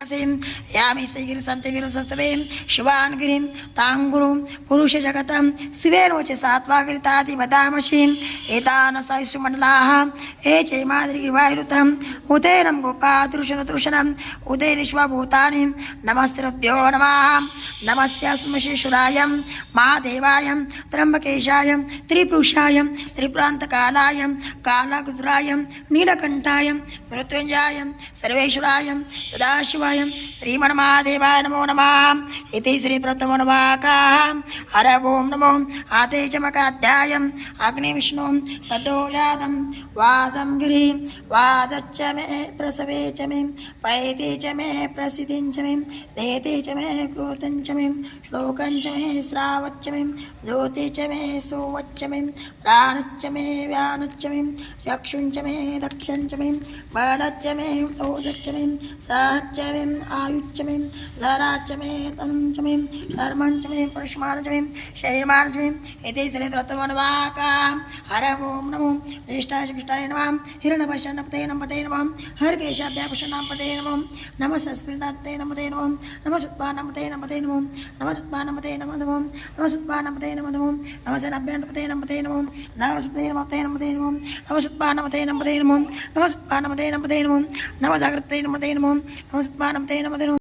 यामि श्रीगिरि संते वीरसस्तवे शिवान् गिरिं ताङ्गुरुं पुरुष जगतं शिवेनोचे सात्वागिरिताति वदामसि एतान सैषुमण्डलाः ए चैमाद्रिगिरिवायुरुतम् उदयनं गोपातृषणतृषणम् उदयनिश्वभूतानि नमस्तेभ्यो नमः नमस्तेऽस्मै शिशुराय महादेवाय त्र्यम्बकेशाय त्रिपुरुषाय त्रिपुरान्तकालाय कालकुतुराय नीलकण्ठाय मृत्युञ्जयाय सर्वेश्वराय सदाशिवाय श्रीमन्महादेवाय नमो नमः इति श्रीप्रथमोऽनुवाकाः हर ओं नमो आते चमकाध्याय अग्निविष्णु सदोजातं वासं गिरि वासच्च मे प्रसवे च मे पैति च मे प्रसिद्धिं च मे देति च मे क्रोतं च मे श्लोकं च मे श्रावच्च मे ज्योति च मे सुवच्च मे प्राणच्च मे व्यानच्च मे चक्षुञ्च मे दक्षञ्च मे बलच्च मे ओदच्च मे सहच्च मे आयुच्च मे धराच्च मे तनुञ्च मे धर्मञ्च मे परशुमानच मे शरीरमानच मे इति श्रीप्रथमोऽनुवाकाः हर ओं नमो ज्येष्ठाय विष्टाय नमः हिरण्यवशनपते नमते नमः हरकेशाभ्यापशनापते नमः नमः संस्कृताते नमते नमः नमः सुत्पानपते नमते नमः नमः सुत्पानपते नमः नमः नमः सुत्पानपते नमः नमः नमः सनभ्यानपते नमते नमः नमः सुत्पते नमते नमते नमः नमः सुत्पानपते नमते नमः नमः सुत्पानपते नमते नमः नमः जागृते नमते नमः नमः सुत्पानपते नमते नमः